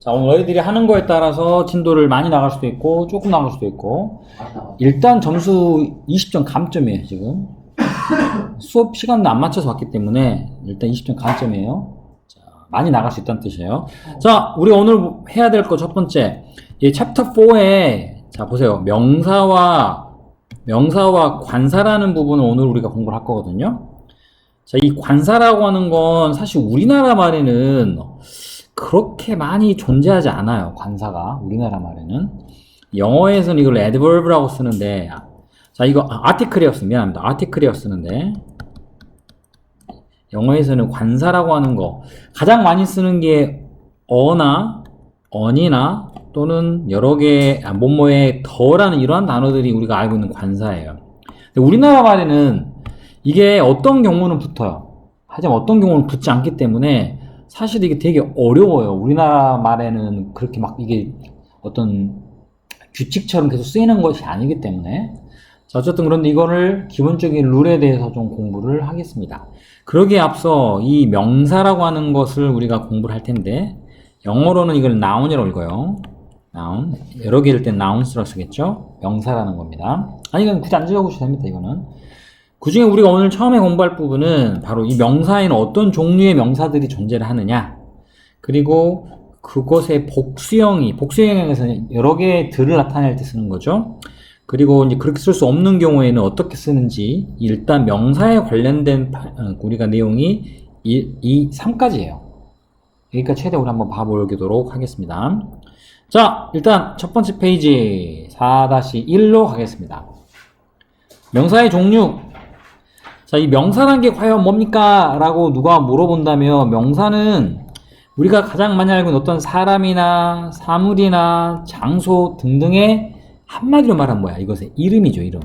자, 오늘 너희들이 하는 거에 따라서 진도를 많이 나갈 수도 있고 조금 나갈 수도 있고 일단 점수 20점 감점이에요. 지금 수업 시간도 안 맞춰서 왔기 때문에 일단 20점 감점이에요. 자, 많이 나갈 수 있다는 뜻이에요. 자, 우리 오늘 해야 될 거 첫 번째, 이 챕터 4에 자 보세요. 명사와 관사라는 부분을 오늘 우리가 공부를 할 거거든요. 자, 이 관사라고 하는 건 사실 우리나라 말에는 그렇게 많이 존재하지 않아요. 관사가 우리나라 말에는. 영어에서는 이걸 adverb라고 쓰는데, 자, 이거 article이었어. 미안합니다. article이었 쓰는데, 영어에서는 관사라고 하는 거 가장 많이 쓰는 게 어나 on이나 또는 여러 개 뭐뭐의 더라는 이러한 단어들이 우리가 알고 있는 관사예요. 근데 우리나라 말에는 이게 어떤 경우는 붙어요. 하지만 어떤 경우는 붙지 않기 때문에 사실 이게 되게 어려워요. 우리나라 말에는 그렇게 막 이게 어떤 규칙처럼 계속 쓰이는 것이 아니기 때문에. 자, 어쨌든 그런데 이거를 기본적인 룰에 대해서 좀 공부를 하겠습니다. 그러기에 앞서 이 명사라고 하는 것을 우리가 공부를 할 텐데, 영어로는 이걸 noun이라고 읽어요. noun. 여러 개일 땐 nouns라고 쓰겠죠? 명사라는 겁니다. 아니, 이건 굳이 안 적어주셔도 됩니다, 이거는. 그 중에 우리가 오늘 처음에 공부할 부분은 바로 이 명사에는 어떤 종류의 명사들이 존재를 하느냐, 그리고 그것의 복수형에서는 여러 개의 들을 나타낼 때 쓰는 거죠. 그리고 이제 그렇게 쓸 수 없는 경우에는 어떻게 쓰는지, 일단 명사에 관련된 우리가 내용이 이 3까지예요. 여기까지 최대 우리 한번 봐보도록 하겠습니다. 자, 일단 첫 번째 페이지 4-1로 가겠습니다. 명사의 종류. 자, 이 명사란 게 과연 뭡니까? 라고 누가 물어본다면, 명사는 우리가 가장 많이 알고 있는 어떤 사람이나 사물이나 장소 등등의 한마디로 말하면 뭐야? 이것의 이름이죠, 이름.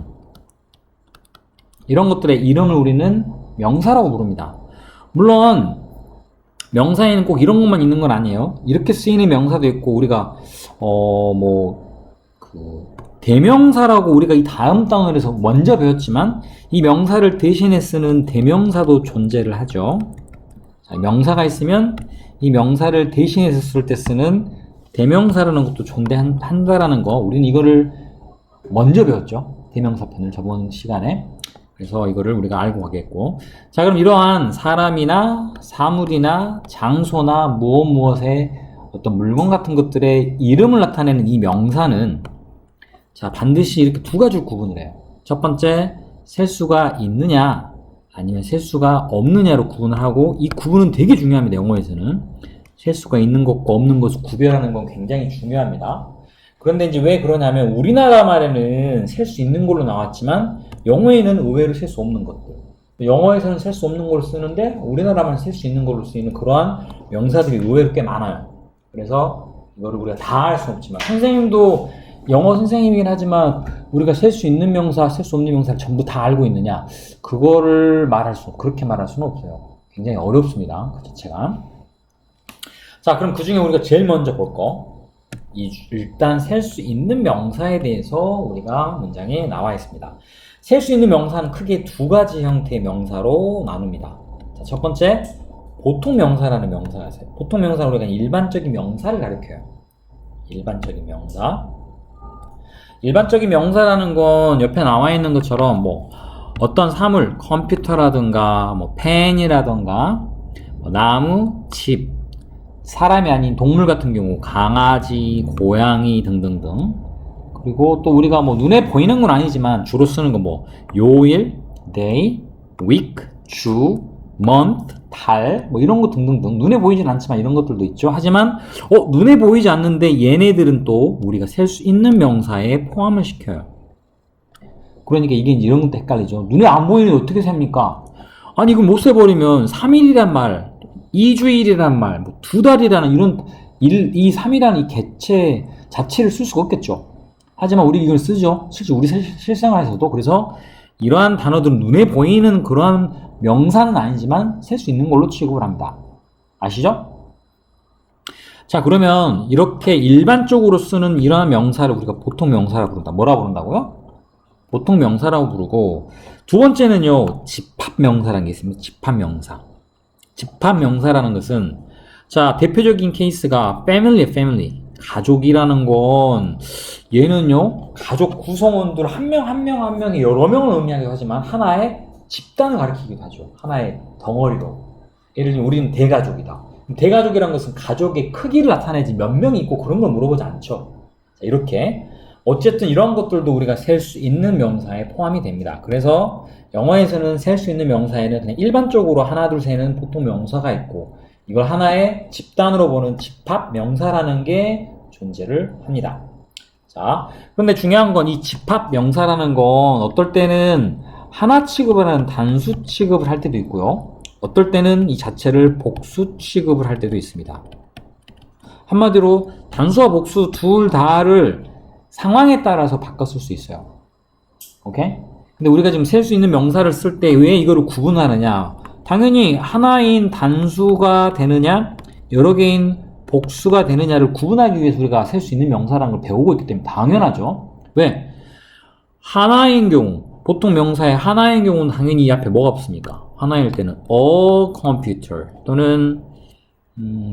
이런 것들의 이름을 우리는 명사라고 부릅니다. 물론 명사에는 꼭 이런 것만 있는 건 아니에요. 이렇게 쓰이는 명사도 있고, 우리가 대명사라고 우리가 이 다음 단어에서 먼저 배웠지만, 이 명사를 대신해 쓰는 대명사도 존재를 하죠. 자, 명사가 있으면 이 명사를 대신해서 쓸 때 쓰는 대명사라는 것도 존재한다라는 거, 우리는 이거를 먼저 배웠죠. 대명사편을 저번 시간에. 그래서 이거를 우리가 알고 가겠고. 자, 그럼 이러한 사람이나 사물이나 장소나 무엇의 어떤 물건 같은 것들의 이름을 나타내는 이 명사는, 자, 반드시 이렇게 두 가지로 구분을 해요. 첫 번째, 셀 수가 있느냐 아니면 셀 수가 없느냐로 구분을 하고, 이 구분은 되게 중요합니다. 영어에서는 셀 수가 있는 것과 없는 것을 구별하는 건 굉장히 중요합니다. 그런데 이제 왜 그러냐면, 우리나라 말에는 셀 수 있는 걸로 나왔지만 영어에는 의외로 셀 수 없는 것들, 영어에서는 셀 수 없는 걸로 쓰는데 우리나라만 셀 수 있는 걸로 쓰이는 그러한 명사들이 의외로 꽤 많아요. 그래서 이거를 우리가 다 할 수는 없지만, 선생님도 영어 선생님이긴 하지만 우리가 셀 수 있는 명사, 셀 수 없는 명사를 전부 다 알고 있느냐, 그거를 그렇게 말할 수는 없어요. 굉장히 어렵습니다, 그 자체가. 자, 그럼 그 중에 우리가 제일 먼저 볼 거, 일단 셀 수 있는 명사에 대해서 우리가 문장에 나와 있습니다. 셀 수 있는 명사는 크게 두 가지 형태의 명사로 나눕니다. 자, 첫 번째, 보통 명사라는 명사가 있어요. 보통 명사는 우리가 일반적인 명사를 가리켜요. 일반적인 명사. 일반적인 명사라는 건 옆에 나와 있는 것처럼 어떤 사물, 컴퓨터라든가 펜이라든가 나무, 집, 사람이 아닌 동물 같은 경우 강아지, 고양이 등등등. 그리고 또 우리가 눈에 보이는 건 아니지만 주로 쓰는 거 요일, day, week, 주, month, 달, 이런 거 등등등. 눈에 보이진 않지만 이런 것들도 있죠. 하지만 눈에 보이지 않는데 얘네들은 또 우리가 셀 수 있는 명사에 포함을 시켜요. 그러니까 이게 이런 것도 헷갈리죠. 눈에 안 보이는데 어떻게 셉니까? 아니, 이거 못 세버리면 3일이란 말, 2주일이란 말, 2달이라는 이 3이라는 이 개체 자체를 쓸 수가 없겠죠. 하지만 우리 이걸 쓰죠. 실제 우리 실생활에서도. 그래서 이러한 단어들은 눈에 보이는 그러한 명사는 아니지만 셀 수 있는 걸로 취급을 합니다. 아시죠? 자, 그러면 이렇게 일반적으로 쓰는 이러한 명사를 우리가 보통 명사라고 부른다. 뭐라고 부른다고요? 보통 명사라고 부르고, 두 번째는요, 집합 명사라는 게 있습니다. 집합 명사. 집합 명사라는 것은 자, 대표적인 케이스가 family. 가족이라는 건 얘는요, 가족 구성원들 한 명 한 명이 여러 명을 의미하기도 하지만 하나의 집단을 가리키기도 하죠. 하나의 덩어리로. 예를 들면 우리는 대가족이다. 대가족이라는 것은 가족의 크기를 나타내지 몇 명이 있고 그런 걸 물어보지 않죠. 자, 이렇게 어쨌든 이런 것들도 우리가 셀 수 있는 명사에 포함이 됩니다. 그래서 영어에서는 셀 수 있는 명사에는 그냥 일반적으로 하나, 둘, 셋은 보통 명사가 있고 이걸 하나의 집단으로 보는 집합 명사라는 게 존재를 합니다. 자, 그런데 중요한 건 이 집합 명사라는 건 어떨 때는 하나 취급을 하는 단수 취급을 할 때도 있고요. 어떨 때는 이 자체를 복수 취급을 할 때도 있습니다. 한마디로 단수와 복수 둘 다를 상황에 따라서 바꿔 쓸 수 있어요. 오케이? 근데 우리가 지금 셀 수 있는 명사를 쓸 때 왜 이거를 구분하느냐? 당연히 하나인 단수가 되느냐, 여러 개인 복수가 되느냐를 구분하기 위해서 우리가 셀 수 있는 명사라는 걸 배우고 있기 때문에 당연하죠. 왜? 하나인 경우, 보통 명사에 하나인 경우는 당연히 이 앞에 뭐가 없습니까? 하나일 때는 a computer 또는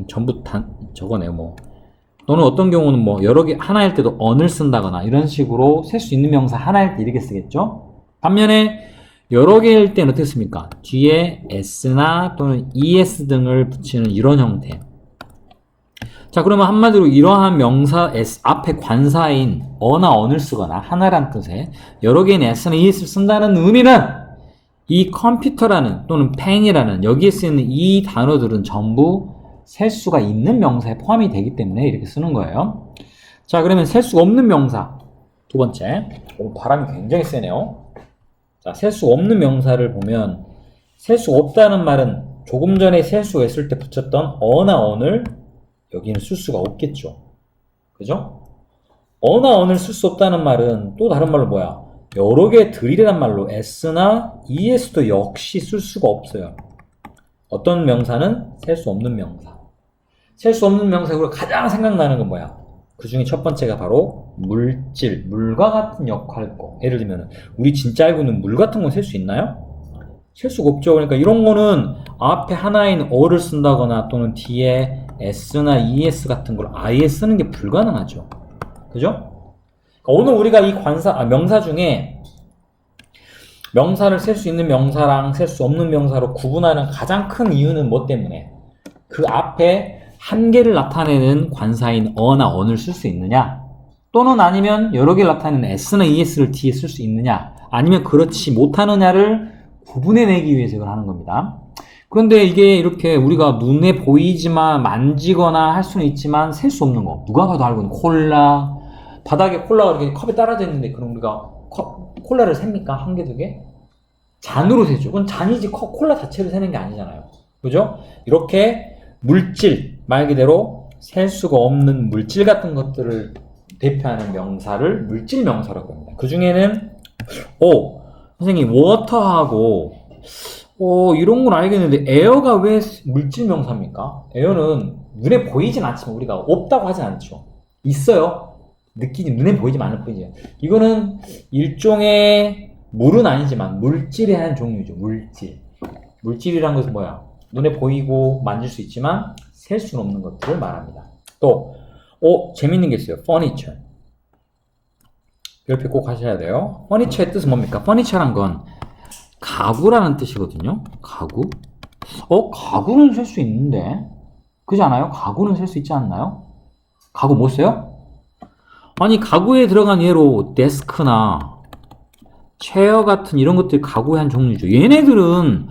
전부 저거네요. 뭐 또는 어떤 경우는 뭐 여러 개 하나일 때도 on을 쓴다거나 이런 식으로 셀 수 있는 명사 하나일 때 이렇게 쓰겠죠. 반면에 여러 개일 때는 어떻게 씁니까? 뒤에 s나 또는 es 등을 붙이는 이런 형태. 자, 그러면 한마디로 이러한 명사 s 앞에 관사인 어나 on을 쓰거나 하나란 뜻의 여러 개인 s나 es를 쓴다는 의미는 이 컴퓨터라는 또는 펜이라는 여기에 쓰이는 이 단어들은 전부 셀 수가 있는 명사에 포함이 되기 때문에 이렇게 쓰는 거예요. 자, 그러면 셀 수가 없는 명사 두 번째. 바람이 굉장히 세네요. 자, 셀 수 없는 명사를 보면 셀 수 없다는 말은 조금 전에 셀 수가 있을 때 붙였던 어나 on을 여기는 쓸 수가 없겠죠. 그죠? 어나 on을 쓸 수 없다는 말은 또 다른 말로 뭐야? 여러 개들이란 말로 s나 es도 역시 쓸 수가 없어요. 어떤 명사는 셀 수 없는 명사. 셀 수 없는 명사로 가장 생각나는 건 뭐야? 그 중에 첫 번째가 바로 물질, 물과 같은 역할고. 예를 들면 우리 진짜 알고 있는 물 같은 건 셀 수 있나요? 셀 수가 없죠. 그러니까 이런 거는 앞에 하나인 어를 쓴다거나 또는 뒤에 s나 es 같은 걸 아예 쓰는 게 불가능하죠. 그죠? 오늘 우리가 이 명사 중에 명사를 셀 수 있는 명사랑 셀 수 없는 명사로 구분하는 가장 큰 이유는 뭐 때문에? 그 앞에 한계를 나타내는 관사인 어나 on을 쓸 수 있느냐? 또는 아니면 여러 개를 나타내는 s나 es를 뒤에 쓸 수 있느냐? 아니면 그렇지 못하느냐를 구분해내기 위해서 이걸 하는 겁니다. 그런데 이게 이렇게 우리가 눈에 보이지만 만지거나 할 수는 있지만 셀 수 없는 거. 누가 봐도 알고 있는 콜라, 바닥에 콜라가 이렇게 컵에 떨어져 있는데 그럼 우리가 콜라를 셉니까? 한 개, 두 개? 잔으로 세죠. 그건 잔이지 콜라 자체를 세는 게 아니잖아요. 그죠? 이렇게 물질, 말 그대로 셀 수가 없는 물질 같은 것들을 대표하는 명사를 물질 명사라고 합니다. 그 중에는 선생님 워터하고 이런 건 알겠는데 에어가 왜 물질 명사입니까? 에어는 눈에 보이진 않지만 우리가 없다고 하진 않죠. 있어요. 느끼지 눈에 보이지만 않을 뿐이죠. 이거는 일종의 물은 아니지만 물질의 한 종류죠. 물질이란 것은 뭐야? 눈에 보이고 만질 수 있지만 셀 수는 없는 것들을 말합니다. 또 재밌는 게 있어요. furniture. 옆에 꼭 하셔야 돼요. furniture의 뜻은 뭡니까? furniture란 건 가구라는 뜻이거든요. 가구? 가구는 셀 수 있는데 그렇지 않아요? 가구는 셀 수 있지 않나요? 가구 못 써요? 아니 가구에 들어간 예로 데스크나 체어 같은 이런 것들이 가구의 한 종류죠. 얘네들은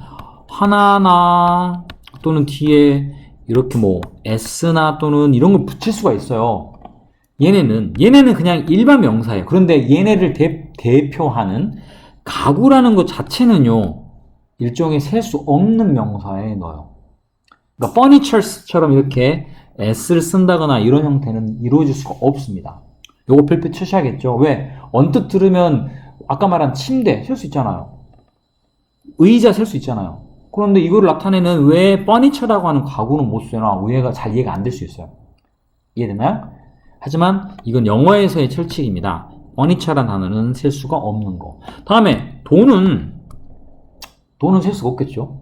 하나나 또는 뒤에 이렇게 뭐 s나 또는 이런 걸 붙일 수가 있어요. 얘네는 그냥 일반 명사예요. 그런데 얘네를 대표하는 가구라는 것 자체는요 일종의 셀 수 없는 명사에 넣어요. 그러니까 furnitures처럼 이렇게 s를 쓴다거나 이런 형태는 이루어질 수가 없습니다. 요거 별표 치셔야겠죠. 왜? 언뜻 들으면 아까 말한 침대 셀 수 있잖아요. 의자 셀 수 있잖아요. 그런데 이거를 나타내는 왜 furniture라고 하는 가구는 못 쓰나 잘 이해가 안 될 수 있어요. 이해되나요? 하지만 이건 영어에서의 철칙입니다. furniture라는 단어는 셀 수가 없는 거. 다음에 돈은 셀 수가 없겠죠.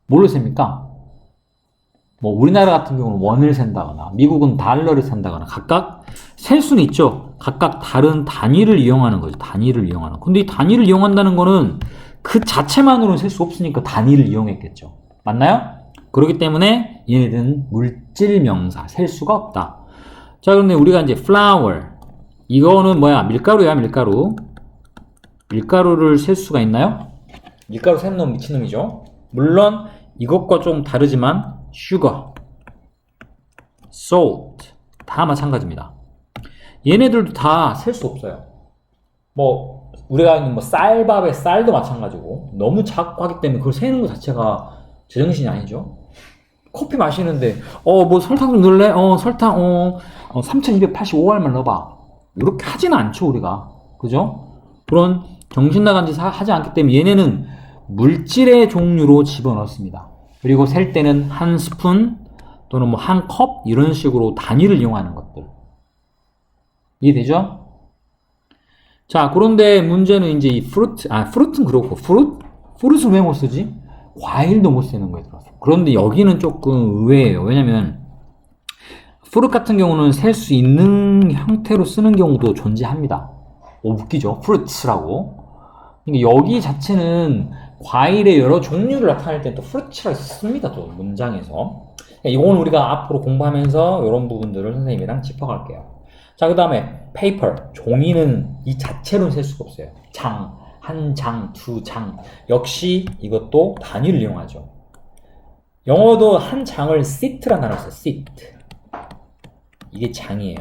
뭘로 셉니까? 뭐 우리나라 같은 경우는 원을 센다거나 미국은 달러를 센다거나 각각 셀 수는 있죠. 각각 다른 단위를 이용하는 거죠. 단위를 이용하는. 근데 이 단위를 이용한다는 거는 그 자체만으로는 셀 수 없으니까 단위를 이용했겠죠. 맞나요? 그렇기 때문에 얘네들은 물질 명사, 셀 수가 없다. 자, 그런데 우리가 이제 flour 이거는 뭐야? 밀가루야, 밀가루. 밀가루를 셀 수가 있나요? 밀가루 세는 놈 미친놈이죠. 물론 이것과 좀 다르지만 sugar, salt 다 마찬가지입니다. 얘네들도 다 셀 수 없어요. 뭐 우리가 있는 뭐 쌀밥에 쌀도 마찬가지고 너무 작고 하기 때문에 그걸 세는 것 자체가 제정신이 아니죠. 커피 마시는데 뭐 설탕 좀 넣을래? 설탕 3285알만 넣어봐. 이렇게 하지는 않죠 우리가. 그죠? 그런 정신 나간 짓 하지 않기 때문에 얘네는 물질의 종류로 집어넣습니다. 그리고 셀 때는 한 스푼 또는 뭐 한 컵 이런 식으로 단위를 이용하는 것들. 이해되죠? 자, 그런데 문제는 이제 이 프루트는 그렇고 프루트를 왜 못 쓰지? 과일도 못 쓰는 거에 들어서. 그런데 여기는 조금 의외예요. 왜냐면 프루트 같은 경우는 셀 수 있는 형태로 쓰는 경우도 존재합니다. 웃기죠? 프루트라고. 그러니까 여기 자체는 과일의 여러 종류를 나타낼 때는 또 프루트라고 씁니다. 또 문장에서. 이건 우리가 앞으로 공부하면서 이런 부분들을 선생님이랑 짚어갈게요. 자, 그 다음에 paper, 종이는 이 자체로는 셀 수가 없어요. 장, 한 장, 두 장. 역시 이것도 단위를 이용하죠. 영어도 한 장을 seat라는 단어를 써요. seat. 이게 장이에요.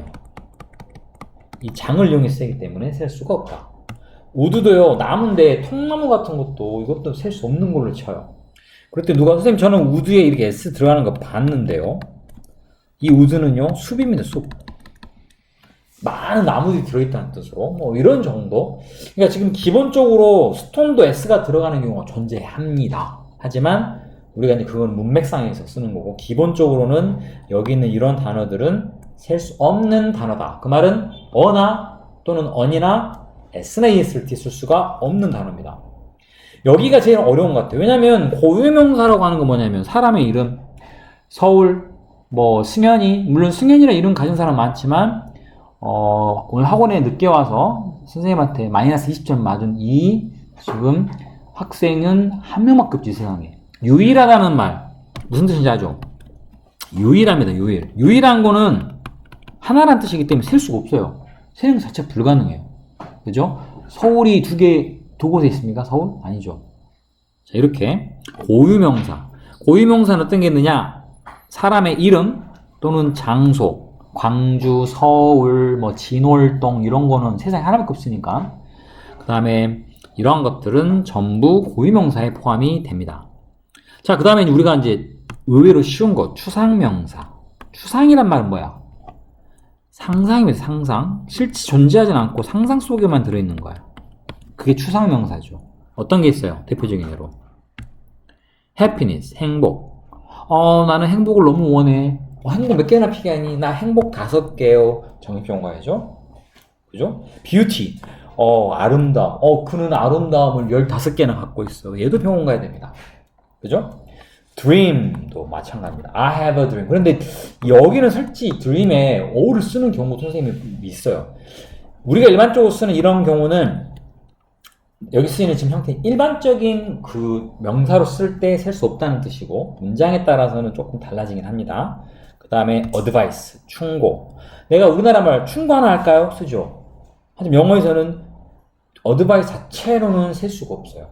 이 장을 이용해서 쓰기 때문에 셀 수가 없다. 우드도요, 나무인데 통나무 같은 것도 이것도 셀 수 없는 걸로 쳐요. 그럴 때 누가 선생님 저는 우드에 이렇게 S 들어가는 거 봤는데요. 이 우드는요, 숲입니다. 숲. 많은 나무들이 들어있다는 뜻으로 뭐 이런 정도. 그러니까 지금 기본적으로 스톤도 S가 들어가는 경우가 존재합니다. 하지만 우리가 이제 그건 문맥상에서 쓰는 거고 기본적으로는 여기 있는 이런 단어들은 셀 수 없는 단어다. 그 말은 어나 또는 언이나 S나 ES를 쓸 수가 없는 단어입니다. 여기가 제일 어려운 것 같아요. 왜냐면 고유명사라고 하는 건 뭐냐면 사람의 이름, 서울, 뭐 승현이, 물론 승현이라 이름 가진 사람 많지만 오늘 학원에 늦게 와서 선생님한테 마이너스 20점 맞은 이 지금 학생은 한 명밖에 없지 세상에. 유일하다는 말 무슨 뜻인지 아죠? 유일합니다. 유일한 거는 하나란 뜻이기 때문에 셀 수가 없어요. 세는 것 자체가 불가능해요. 그죠? 서울이 두 곳에 있습니까? 서울? 아니죠. 자, 이렇게 고유명사는 어떤 게 있느냐? 사람의 이름 또는 장소, 광주, 서울, 뭐 진월동 이런 거는 세상에 하나밖에 없으니까. 그 다음에 이러한 것들은 전부 고유명사에 포함이 됩니다. 자, 그 다음에 우리가 이제 의외로 쉬운 거 추상명사. 추상이란 말은 뭐야? 상상입니다. 상상. 실제 존재하진 않고 상상 속에만 들어있는 거야. 그게 추상명사죠. 어떤 게 있어요? 대표적인 예로 happiness, 행복. 나는 행복을 너무 원해. 행복 몇 개나 피하니? 나 행복 5개요. 정의평 가야죠. 그죠? beauty. 아름다움. 그는 아름다움을 15개나 갖고 있어. 얘도 병원 가야 됩니다. 그죠? dream도 마찬가지입니다. I have a dream. 그런데 여기는 솔직히 dream에 o를 쓰는 경우도 선생님이 있어요. 우리가 일반적으로 쓰는 이런 경우는 여기 쓰이는 지금 형태 일반적인 그 명사로 쓸 때 셀 수 없다는 뜻이고 문장에 따라서는 조금 달라지긴 합니다. 그 다음에 advice, 충고. 내가 우리나라 말 충고 하나 할까요? 쓰죠. 하지만 영어에서는 advice 자체로는 셀 수가 없어요.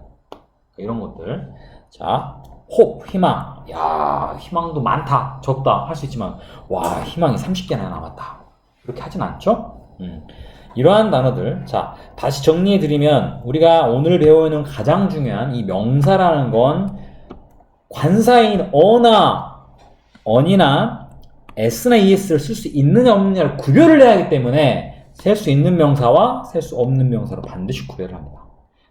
이런 것들. 자, hope, 희망. 야, 희망도 많다, 적다 할 수 있지만 와, 희망이 30개나 남았다. 이렇게 하진 않죠? 이러한 단어들. 자, 다시 정리해드리면 우리가 오늘 배우는 가장 중요한 이 명사라는 건 관사인 어나 언이나 S나 ES를 쓸 수 있느냐 없느냐를 구별을 해야 하기 때문에 셀 수 있는 명사와 셀 수 없는 명사로 반드시 구별을 합니다.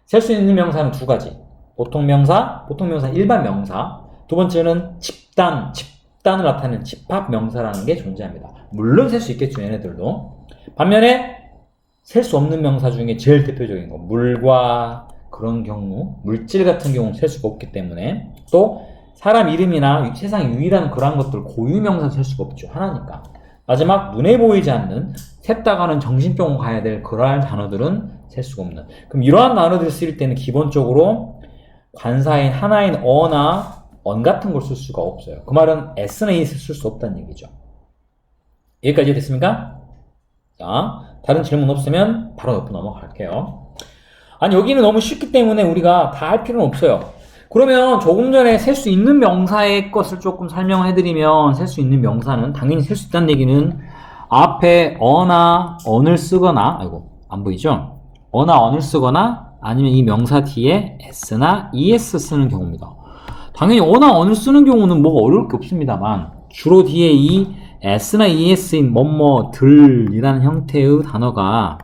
셀 수 있는 명사는 두 가지. 보통명사, 일반 명사. 두 번째는 집단을 나타내는 집합명사라는 게 존재합니다. 물론 셀 수 있겠죠, 얘네들도. 반면에 셀 수 없는 명사 중에 제일 대표적인 거, 물과 그런 경우, 물질 같은 경우는 셀 수가 없기 때문에 또 사람 이름이나 세상 유일한 그러한 것들 고유명사 셀 수가 없죠. 하나니까. 마지막 눈에 보이지 않는 샜다가는 정신병원 가야 될 그러한 단어들은 셀 수가 없는. 그럼 이러한 단어들을 쓸 때는 기본적으로 관사인 하나인 어나 언 같은 걸 쓸 수가 없어요. 그 말은 s나 es를 쓸 수 없다는 얘기죠. 여기까지 됐습니까? 자, 다른 질문 없으면 바로 옆으로 넘어갈게요. 아니, 여기는 너무 쉽기 때문에 우리가 다 할 필요는 없어요. 그러면 조금 전에 셀 수 있는 명사의 것을 조금 설명을 해드리면, 셀 수 있는 명사는 당연히 셀 수 있다는 얘기는 앞에 어나 언을 쓰거나, 아이고 안 보이죠? 어나 언을 쓰거나 아니면 이 명사 뒤에 s나 es 쓰는 경우입니다. 당연히 어나 언을 쓰는 경우는 뭐가 어려울 게 없습니다만, 주로 뒤에 이 s나 es인 뭐뭐들이라는 형태의 단어가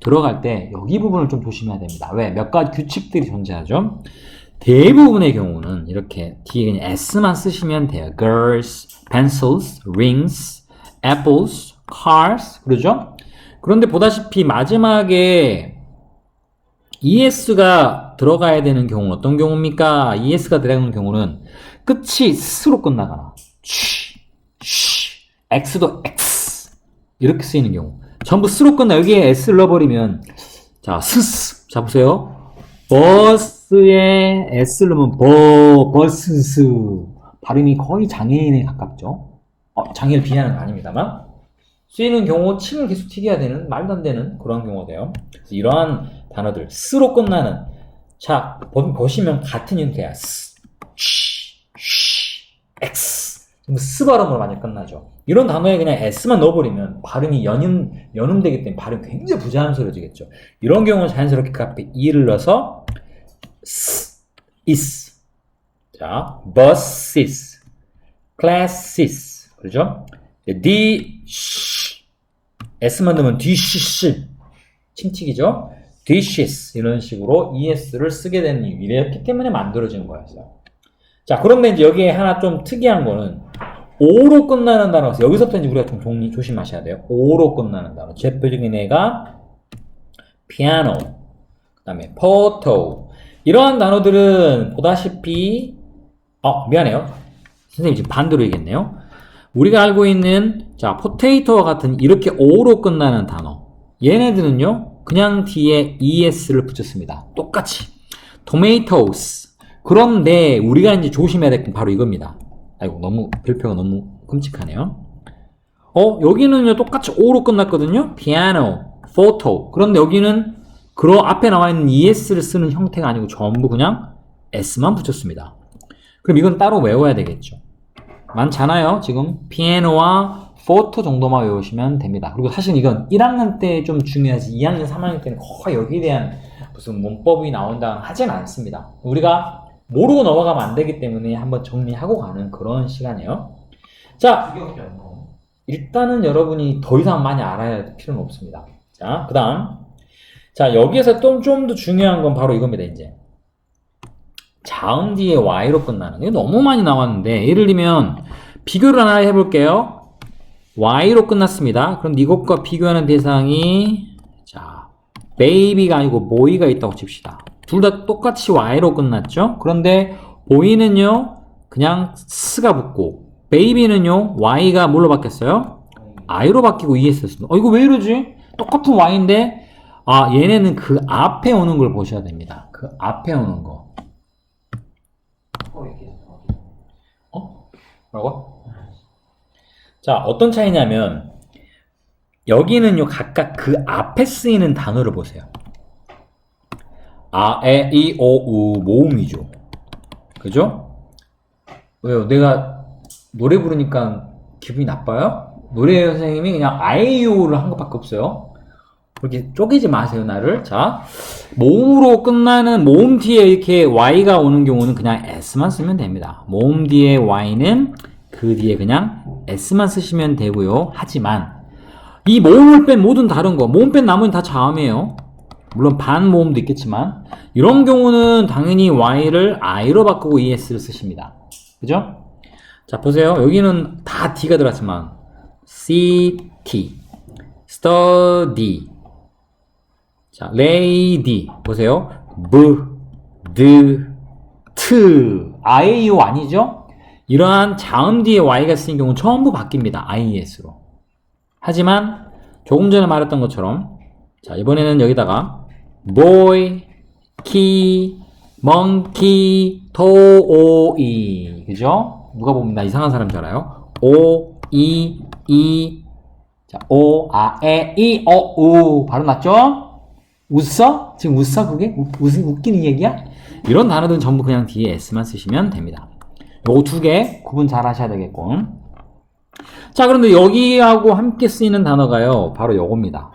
들어갈 때 여기 부분을 좀 조심해야 됩니다. 왜? 몇 가지 규칙들이 존재하죠. 대부분의 경우는 이렇게 뒤에 그냥 s만 쓰시면 돼요. girls, pencils, rings, apples, cars, 그러죠? 그런데 보다시피 마지막에 es가 들어가야 되는 경우는 어떤 경우입니까? es가 들어가는 경우는 끝이 s로 끝나거나 x도 x 이렇게 쓰이는 경우, 전부 s로 끝나. 여기에 s를 넣어버리면, 자, 자 보세요. 버스에 s를 넣으면 버스스, 발음이 거의 장애인에 가깝죠. 장애를 비하하는 거 아닙니다만 쓰이는 경우 침을 계속 튀겨야 되는, 말도 안 되는 그런 경우가 돼요. 그래서 이러한 단어들 s로 끝나는, 자 보시면 같은 형태야. x 스 발음으로 많이 끝나죠. 이런 단어에 그냥 s만 넣어버리면 발음이 연음되기 때문에 발음이 굉장히 부자연스러워지겠죠. 이런 경우는 자연스럽게 그 앞에 e를 넣어서 is, 자 buses, classes, 그렇죠? s만 넣으면 dishes, 침튀기죠. dishes, 이런 식으로 es를 쓰게 되는 이유, 이랬기 때문에 만들어진 거였어요. 자, 그런데 이제 여기에 하나 좀 특이한 거는 오로 끝나는 단어가, 여기서부터 이제 우리가 좀 조심하셔야 돼요. 오로 끝나는 단어. 대표적인 애가 piano, 그 다음에 photo. 이러한 단어들은 보다시피, 미안해요. 선생님 지금 반대로 얘기했네요. 우리가 알고 있는, 자, potato와 같은 이렇게 o로 끝나는 단어. 얘네들은요, 그냥 뒤에 es를 붙였습니다. 똑같이. tomatoes. 그런데 우리가 이제 조심해야 될 건 바로 이겁니다. 아이고, 너무 별표가 너무 끔찍하네요. 여기는요 똑같이 o로 끝났거든요. piano, photo. 그런데 여기는 앞에 나와 있는 es를 쓰는 형태가 아니고 전부 그냥 s만 붙였습니다. 그럼 이건 따로 외워야 되겠죠. 많잖아요. 지금 piano와 photo 정도만 외우시면 됩니다. 그리고 사실 이건 1학년 때 좀 중요하지 2학년, 3학년 때는 거의 여기에 대한 무슨 문법이 나온다 하진 않습니다. 우리가 모르고 넘어가면 안 되기 때문에 한번 정리하고 가는 그런 시간이에요. 자, 일단은 여러분이 더 이상 많이 알아야 할 필요는 없습니다. 자, 그 다음. 자, 여기에서 좀 더 중요한 건 바로 이겁니다, 이제. 자음 뒤에 y로 끝나는. 이거 너무 많이 나왔는데, 예를 들면, 비교를 하나 해볼게요. y로 끝났습니다. 그럼 이것과 비교하는 대상이, 자, baby가 아니고 boy가 있다고 칩시다. 둘 다 똑같이 y로 끝났죠? 그런데 boy는요, 그냥 s가 붙고, baby는요, y가 뭘로 바뀌었어요? i로 바뀌고 es였습니다. 이거 왜 이러지? 똑같은 y인데, 얘네는 그 앞에 오는 걸 보셔야 됩니다. 그 앞에 오는 거. 뭐라고? 자, 어떤 차이냐면, 여기는요, 각각 그 앞에 쓰이는 단어를 보세요. 에, 이, 오, 우, 모음이죠. 그죠? 왜요? 내가 노래 부르니까 기분이 나빠요? 노래 선생님이 그냥 아이유를 한 것밖에 없어요. 그렇게 쪼개지 마세요, 나를. 자, 모음으로 끝나는, 모음 뒤에 이렇게 y가 오는 경우는 그냥 s만 쓰면 됩니다. 모음 뒤에 y는 그 뒤에 그냥 s만 쓰시면 되고요. 하지만 이 모음을 뺀 모든 다른 거, 모음 뺀 나머지는 다 자음이에요. 물론 반모음도 있겠지만 이런 경우는 당연히 y를 i로 바꾸고 es를 쓰십니다. 그죠? 자, 보세요. 여기는 다 d가 들어갔지만 city, study, 자, lady 보세요. b, d, t IAO 아니죠? 이러한 자음 뒤에 Y가 쓰인 경우는 전부 바뀝니다. IES로. 하지만 조금 전에 말했던 것처럼 자 이번에는 여기다가 boy, key, monkey, toy 그죠? 누가 보면 나 이상한 사람 줄 알아요? O, E, 자, O, A, E, I, O, U 바로 맞죠? 웃어? 지금 웃어 그게? 웃기는 얘기야? 이런 단어들은 전부 그냥 뒤에 S만 쓰시면 됩니다. 요거 두 개 구분 잘 하셔야 되겠고. 자, 그런데 여기하고 함께 쓰이는 단어가요. 바로 요겁니다.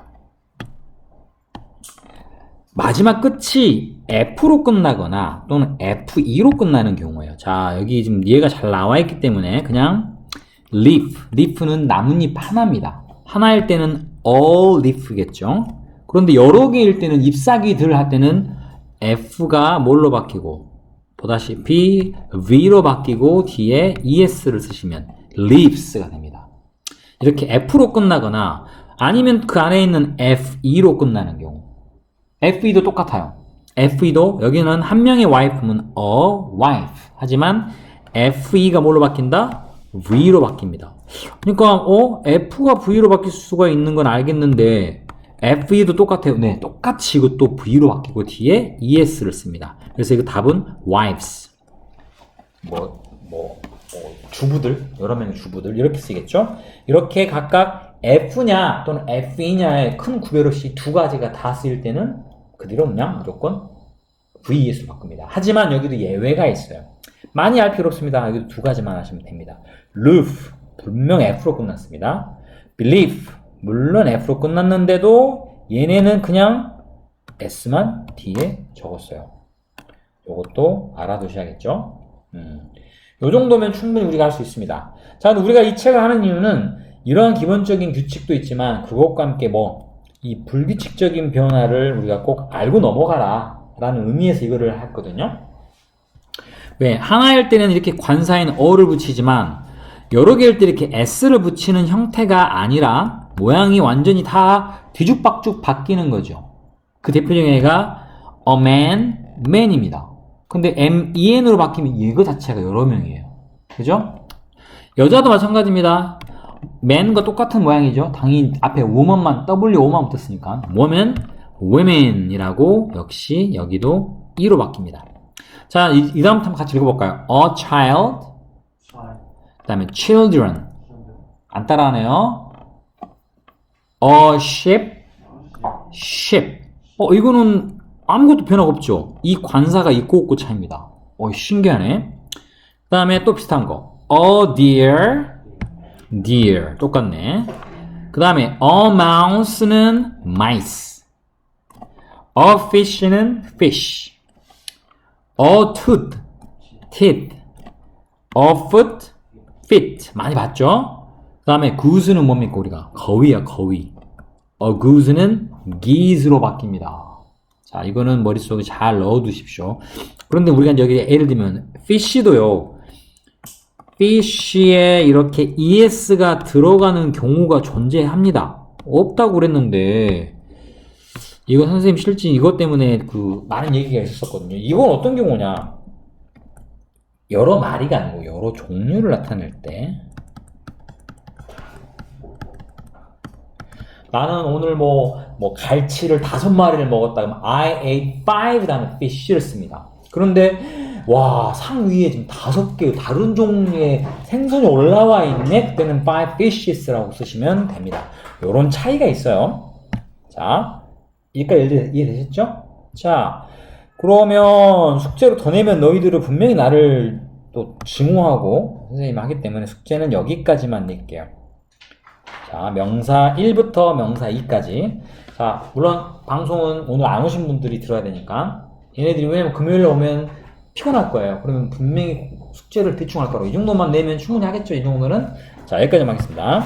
마지막 끝이 F로 끝나거나 또는 FE로 끝나는 경우예요. 자, 여기 지금 얘가 잘 나와 있기 때문에 그냥 leaf는 나뭇잎 하나입니다. 하나일 때는 all leaf겠죠. 그런데 여러 개일 때는 잎사귀들 할 때는 F가 뭘로 바뀌고 보다시피 V로 바뀌고 뒤에 ES를 쓰시면 leaves가 됩니다. 이렇게 F로 끝나거나 아니면 그 안에 있는 FE로 끝나는 경우 FE도 똑같아요. FE도 여기는 한 명의 wife면 a wife 하지만 FE가 뭘로 바뀐다? V로 바뀝니다. 그러니까 F가 V로 바뀔 수가 있는 건 알겠는데 FE도 똑같아요. 네, 똑같이 이것도 V로 바뀌고 뒤에 ES를 씁니다. 그래서 이거 답은 wives. 주부들, 여러 명의 주부들 이렇게 쓰겠죠? 이렇게 각각 F냐 또는 FE냐의 큰 구별 없이 두 가지가 다 쓰일 때는 그대로 그냥 무조건 VES로 바꿉니다. 하지만 여기도 예외가 있어요. 많이 알 필요 없습니다. 여기도 두 가지만 하시면 됩니다. Roof, 분명 F로 끝났습니다. Believe, 물론 F로 끝났는데도 얘네는 그냥 S만 뒤에 적었어요. 이것도 알아두셔야겠죠? 요 정도면 충분히 우리가 할 수 있습니다. 자, 우리가 이 책을 하는 이유는 이러한 기본적인 규칙도 있지만 그것과 함께 이 불규칙적인 변화를 우리가 꼭 알고 넘어가라 라는 의미에서 이거를 했거든요. 왜? 하나일 때는 이렇게 관사인 어를 붙이지만 여러 개일 때 이렇게 S를 붙이는 형태가 아니라 모양이 완전히 다 뒤죽박죽 바뀌는 거죠. 그 대표적인 애가 a man, man입니다. 근데 men으로 바뀌면 얘가 자체가 여러 명이에요. 그죠? 여자도 마찬가지입니다. man과 똑같은 모양이죠. 당연히 앞에 woman만 W5만 붙었으니까 woman, women이라고 역시 여기도 E로 바뀝니다. 자, 이 다음부터 한번 같이 읽어볼까요? A child, 그 다음에 children, 안 따라하네요. A ship, ship. 이거는 아무것도 변화가 없죠. 이 관사가 있고 없고 차이입니다. 신기하네. 그 다음에 또 비슷한 거. A deer, deer. 똑같네. 그 다음에 a mouse는 mice. A fish는 fish. A tooth, teeth. A foot, feet. 많이 봤죠? 그 다음에 goose는 뭡니까 우리가? 거위야 거위. A goose는 geese로 바뀝니다. 자, 이거는 머릿속에 잘 넣어두십시오. 그런데 우리가 여기 예를 들면 fish도요. fish에 이렇게 es가 들어가는 경우가 존재합니다. 없다고 그랬는데 이거 선생님 실제 이것 때문에 많은 얘기가 있었거든요. 이건 어떤 경우냐? 여러 마리가 아니고 여러 종류를 나타낼 때 나는 오늘 갈치를 5마리를 먹었다 그러면 I ate 5 다음에 fish를 씁니다. 그런데 와, 상 위에 지금 5개 다른 종류의 생선이 올라와 있네. 그때는 5 fishes라고 쓰시면 됩니다. 요런 차이가 있어요. 자, 여기까지 이해되셨죠? 자, 그러면 숙제로 더 내면 너희들은 분명히 나를 또 증오하고 선생님이 하기 때문에 숙제는 여기까지만 낼게요. 자, 명사 1부터 명사 2까지. 자, 물론 방송은 오늘 안 오신 분들이 들어야 되니까 얘네들이 왜냐면 금요일에 오면 피곤할 거예요. 그러면 분명히 숙제를 대충 할 거라고. 이 정도만 내면 충분히 하겠죠, 이 정도는. 자, 여기까지만 하겠습니다.